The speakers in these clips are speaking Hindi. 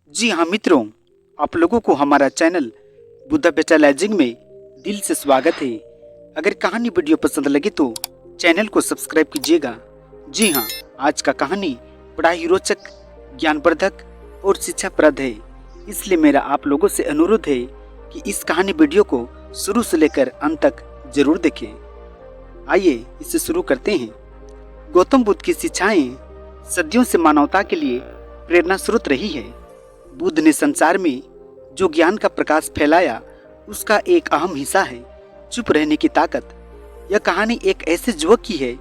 जी हाँ मित्रों, आप लोगों को हमारा चैनल बुद्धा पेटालाइजिंग में दिल से स्वागत है। अगर कहानी वीडियो पसंद लगे तो चैनल को सब्सक्राइब कीजिएगा। जी हाँ, आज का कहानी बड़ा ही रोचक, ज्ञानवर्धक और शिक्षाप्रद है, इसलिए मेरा आप लोगों से अनुरोध है कि इस कहानी वीडियो को शुरू से लेकर अंत तक जरूर देखें। आइए इसे शुरू करते हैं। गौतम बुद्ध की शिक्षाएं सदियों से मानवता के लिए प्रेरणा स्रोत रही है। बुद्ध ने संसार में जो ज्ञान का प्रकाश फैलाया उसका एक अहम हिस्सा है चुप रहने की ताकत। यह कहानी एक ऐसे युवक की है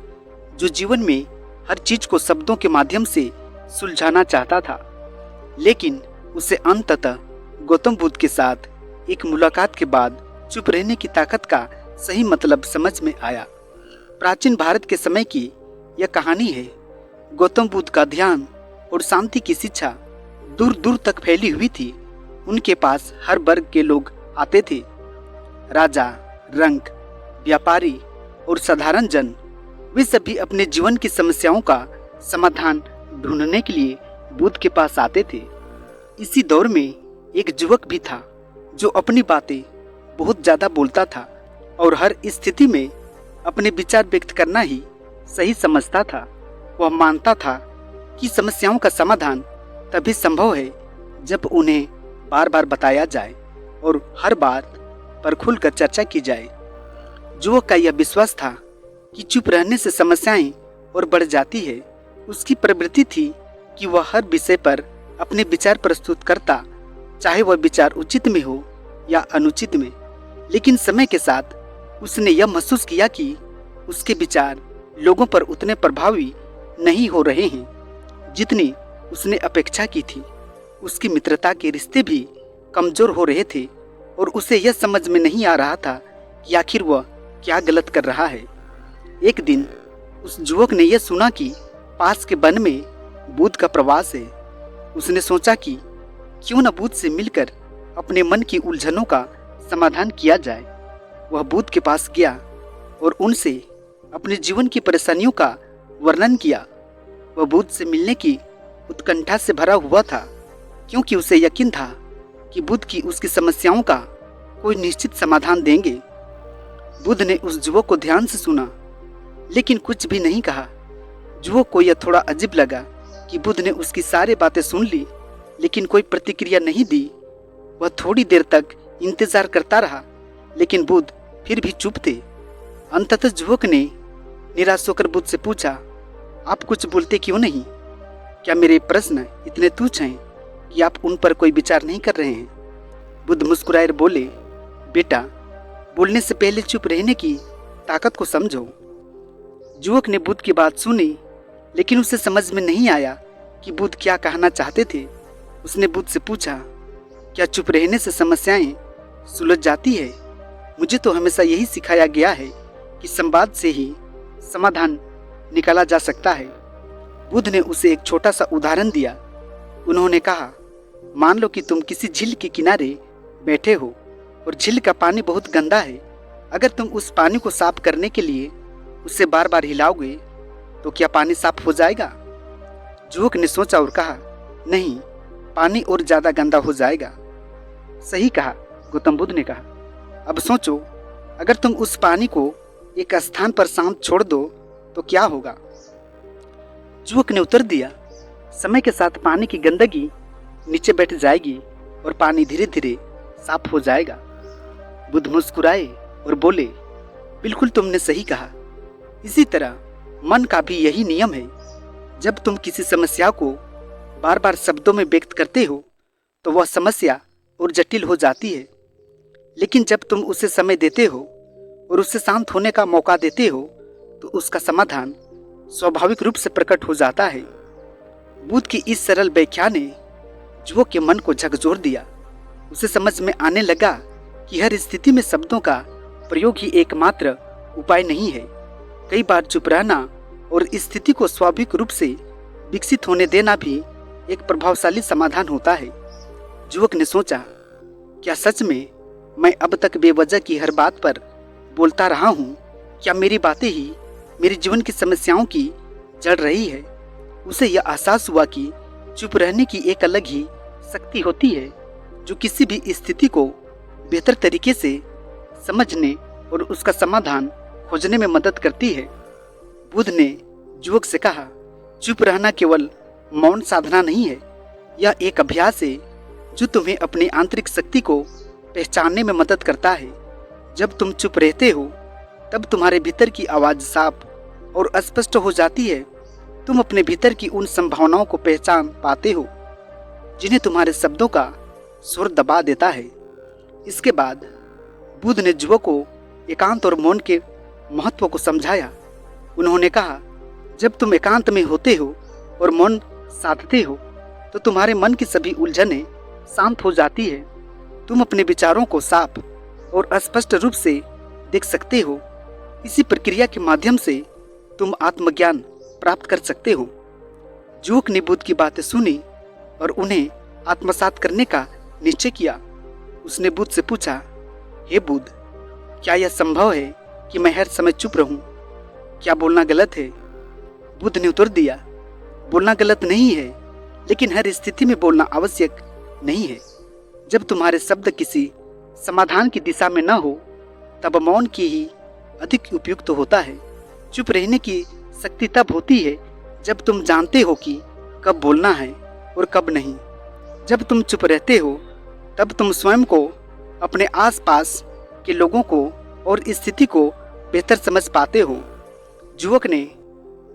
जो जीवन में हर चीज को शब्दों के माध्यम से सुलझाना चाहता था, लेकिन उसे अंततः गौतम बुद्ध के साथ एक मुलाकात के बाद चुप रहने की ताकत का सही मतलब समझ में आया। प्राचीन भारत के समय की यह कहानी है। गौतम बुद्ध का ध्यान और शांति की शिक्षा दूर दूर तक फैली हुई थी। उनके पास हर वर्ग के लोग आते थे, राजा, रंक, व्यापारी और साधारण जन। वे सभी अपने जीवन की समस्याओं का समाधान ढूंढने के लिए बुद्ध के पास आते थे। इसी दौर में एक युवक भी था जो अपनी बातें बहुत ज्यादा बोलता था और हर स्थिति में अपने विचार व्यक्त करना ही सही समझता था। वह मानता था कि समस्याओं का समाधान तभी संभव है जब उन्हें बार बार बताया जाए और हर बात पर खुलकर चर्चा की जाए। युवक का यह विश्वास था कि चुप रहने से समस्याएं और बढ़ जाती है। उसकी प्रवृत्ति थी कि वह हर विषय पर अपने विचार प्रस्तुत करता, चाहे वह विचार उचित में हो या अनुचित में। लेकिन समय के साथ उसने यह महसूस किया कि उसके विचार लोगों पर उतने प्रभावी नहीं हो रहे हैं जितनी उसने अपेक्षा की थी। उसकी मित्रता के रिश्ते भी कमजोर हो रहे थे और उसे यह समझ में नहीं आ रहा था कि आखिर वह क्या गलत कर रहा है। एक दिन उस युवक ने यह सुना कि पास के वन में बुद्ध का प्रवास है। उसने सोचा कि क्यों न बुद्ध से मिलकर अपने मन की उलझनों का समाधान किया जाए। वह बुद्ध के पास गया और उनसे अपने जीवन की परेशानियों का वर्णन किया। वह बुद्ध से मिलने की उत्कंठा से भरा हुआ था, क्योंकि उसे यकीन था कि बुद्ध की उसकी समस्याओं का कोई निश्चित समाधान देंगे। बुद्ध ने उस युवक को ध्यान से सुना, लेकिन कुछ भी नहीं कहा। युवक को यह थोड़ा अजीब लगा कि बुद्ध ने उसकी सारी बातें सुन ली, लेकिन कोई प्रतिक्रिया नहीं दी। वह थोड़ी देर तक इंतजार करता रहा, लेकिन बुद्ध फिर भी चुप थे। अंततः युवक ने निराश होकर बुद्ध से पूछा, आप कुछ बोलते क्यों नहीं? क्या मेरे प्रश्न इतने तुच्छ हैं कि आप उन पर कोई विचार नहीं कर रहे हैं? बुद्ध मुस्कुराए बोले, बेटा, बोलने से पहले चुप रहने की ताकत को समझो। युवक ने बुद्ध की बात सुनी, लेकिन उसे समझ में नहीं आया कि बुद्ध क्या कहना चाहते थे। उसने बुद्ध से पूछा, क्या चुप रहने से समस्याएं सुलझ जाती है? मुझे तो हमेशा यही सिखाया गया है कि संवाद से ही समाधान निकाला जा सकता है। बुद्ध ने उसे एक छोटा सा उदाहरण दिया। उन्होंने कहा, मान लो कि तुम किसी झील के किनारे बैठे हो और झील का पानी बहुत गंदा है। अगर तुम उस पानी को साफ करने के लिए उसे बार बार हिलाओगे तो क्या पानी साफ हो जाएगा? युवक ने सोचा और कहा, नहीं, पानी और ज्यादा गंदा हो जाएगा। सही कहा, गौतम बुद्ध ने कहा। अब सोचो, अगर तुम उस पानी को एक स्थान पर शांत छोड़ दो तो क्या होगा? युवक ने उत्तर दिया, समय के साथ पानी की गंदगी नीचे बैठ जाएगी और पानी धीरे धीरे साफ हो जाएगा। बुद्ध मुस्कुराए और बोले, बिल्कुल तुमने सही कहा। इसी तरह मन का भी यही नियम है। जब तुम किसी समस्या को बार बार शब्दों में व्यक्त करते हो तो वह समस्या और जटिल हो जाती है, लेकिन जब तुम उसे समय देते हो और उसे शांत होने का मौका देते हो तो उसका समाधान स्वाभाविक रूप से प्रकट हो जाता है। बुद्ध की इस सरल व्याख्या ने युवक के मन को झकझोर दिया। उसे समझ में आने लगा कि हर स्थिति में शब्दों का प्रयोग ही एकमात्र उपाय नहीं है। कई बार चुप रहना और स्थिति को स्वाभाविक रूप से विकसित होने देना भी एक प्रभावशाली समाधान होता है। युवक ने सोचा, क्या सच में मैं अब तक बेवजह की हर बात पर बोलता रहा हूँ? क्या मेरी बातें ही मेरे जीवन की समस्याओं की जड़ रही है? उसे यह एहसास हुआ कि चुप रहने की एक अलग ही शक्ति होती है जो किसी भी स्थिति को बेहतर तरीके से समझने और उसका समाधान खोजने में मदद करती है। बुद्ध ने युवक से कहा, चुप रहना केवल मौन साधना नहीं है, यह एक अभ्यास है जो तुम्हें अपनी आंतरिक शक्ति को पहचानने में मदद करता है। जब तुम चुप रहते हो तब तुम्हारे भीतर की आवाज़ साफ और स्पष्ट हो जाती है। तुम अपने भीतर की उन संभावनाओं को पहचान पाते हो जिन्हें तुम्हारे शब्दों का स्वर दबा देता है। इसके बाद बुद्ध ने युवक को एकांत और मौन के महत्व को समझाया। उन्होंने कहा, जब तुम एकांत में होते हो और मौन साधते हो तो तुम्हारे मन की सभी उलझनें शांत हो जाती है। तुम अपने विचारों को साफ और स्पष्ट रूप से देख सकते हो। इसी प्रक्रिया के माध्यम से तुम आत्मज्ञान प्राप्त कर सकते हो। युवक ने बुद्ध की बातें सुनी और उन्हें आत्मसात करने का निश्चय किया। उसने बुद्ध से पूछा, हे बुद्ध, क्या यह संभव है कि मैं हर समय चुप रहूं? क्या बोलना गलत है? बुद्ध ने उत्तर दिया, बोलना गलत नहीं है, लेकिन हर स्थिति में बोलना आवश्यक नहीं है। जब तुम्हारे शब्द किसी समाधान की दिशा में न हो तब मौन की ही अधिक उपयुक्त होता है। चुप रहने की शक्ति तब होती है जब तुम जानते हो कि कब बोलना है और कब नहीं। जब तुम चुप रहते हो तब तुम स्वयं को, अपने आसपास के लोगों को और स्थिति को बेहतर समझ पाते हो। युवक ने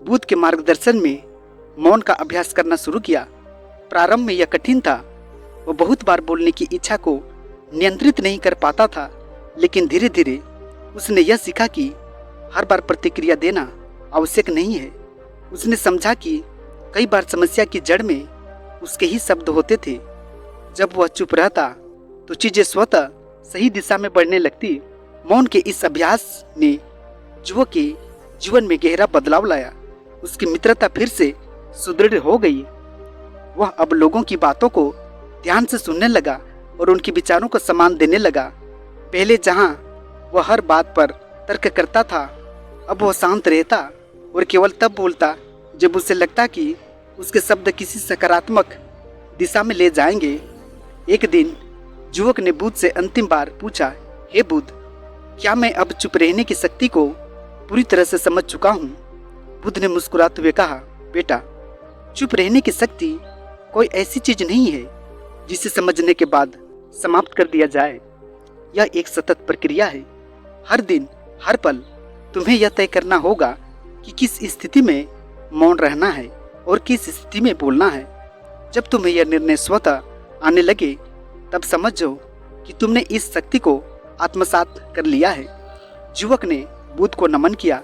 बुद्ध के मार्गदर्शन में मौन का अभ्यास करना शुरू किया। प्रारंभ में यह कठिन था। वो बहुत बार बोलने की इच्छा को नियंत्रित नहीं कर पाता था, लेकिन धीरे धीरे उसने यह सीखा कि हर बार प्रतिक्रिया देना आवश्यक नहीं है। उसने समझा कि कई बार समस्या की जड़ में उसके ही शब्द होते थे। जब वह चुप रहता तो चीजें स्वतः सही दिशा में बढ़ने लगती। मौन के इस अभ्यास ने युवक के जीवन में गहरा बदलाव लाया। उसकी मित्रता फिर से सुदृढ़ हो गई। वह अब लोगों की बातों को ध्यान से सुनने लगा और उनके विचारों को सम्मान देने लगा। पहले जहां वह हर बात पर तर्क करता था, अब वह शांत रहता और केवल तब बोलता जब उसे लगता कि उसके शब्द किसी सकारात्मक दिशा में ले जाएंगे। एक दिन युवक ने बुद्ध से अंतिम बार पूछा, हे बुद्ध, क्या मैं अब चुप रहने की शक्ति को पूरी तरह से समझ चुका हूँ? बुद्ध ने मुस्कुराते हुए कहा, बेटा, चुप रहने की शक्ति कोई ऐसी चीज नहीं है जिसे समझने के बाद समाप्त कर दिया जाए। यह एक सतत प्रक्रिया है। हर दिन, हर पल तुम्हें यह तय करना होगा कि किस स्थिति में मौन रहना है और किस स्थिति में बोलना है। जब तुम्हें यह निर्णय स्वतः आने लगे तब समझो कि तुमने इस शक्ति को आत्मसात कर लिया है। युवक ने बुद्ध को नमन किया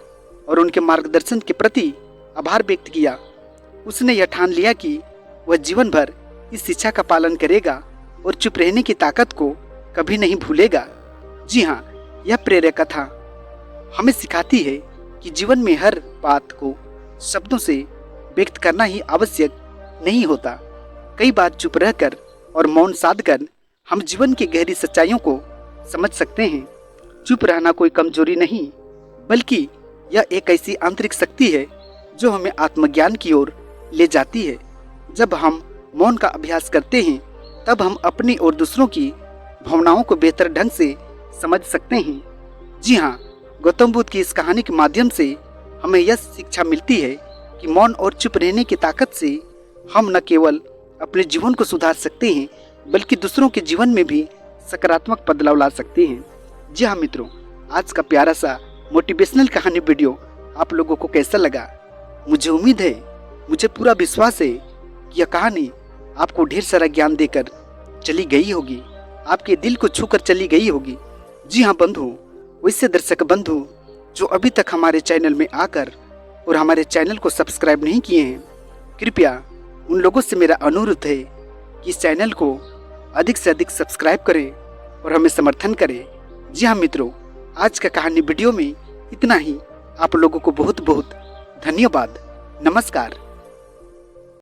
और उनके मार्गदर्शन के प्रति आभार व्यक्त किया। उसने यह ठान लिया कि वह जीवन भर इस शिक्षा का पालन करेगा और चुप रहने की ताकत को कभी नहीं भूलेगा। जी हाँ, यह प्रेरक कथा हमें सिखाती है कि जीवन में हर बात को शब्दों से व्यक्त करना ही आवश्यक नहीं होता। कई बार चुप रहकर और मौन साधकर हम जीवन की गहरी सच्चाइयों को समझ सकते हैं। चुप रहना कोई कमजोरी नहीं, बल्कि यह एक ऐसी आंतरिक शक्ति है जो हमें आत्मज्ञान की ओर ले जाती है। जब हम मौन का अभ्यास करते हैं तब हम अपनी और दूसरों की भावनाओं को बेहतर ढंग से समझ सकते हैं। जी हाँ, गौतम बुद्ध की इस कहानी के माध्यम से हमें यह शिक्षा मिलती है कि मौन और चुप रहने की ताकत से हम न केवल अपने जीवन को सुधार सकते हैं, बल्कि दूसरों के जीवन में भी सकारात्मक बदलाव ला सकते हैं। जी हाँ मित्रों, आज का प्यारा सा मोटिवेशनल कहानी वीडियो आप लोगों को कैसा लगा? मुझे उम्मीद है, मुझे पूरा विश्वास है कि यह कहानी आपको ढेर सारा ज्ञान देकर चली गई होगी, आपके दिल को छूकर चली गई होगी। जी हाँ बंधु, वैसे दर्शक बंधु जो अभी तक हमारे चैनल में आकर और हमारे चैनल को सब्सक्राइब नहीं किए हैं, कृपया उन लोगों से मेरा अनुरोध है कि इस चैनल को अधिक से अधिक सब्सक्राइब करें और हमें समर्थन करें। जी हाँ मित्रों, आज का कहानी वीडियो में इतना ही। आप लोगों को बहुत बहुत धन्यवाद। नमस्कार।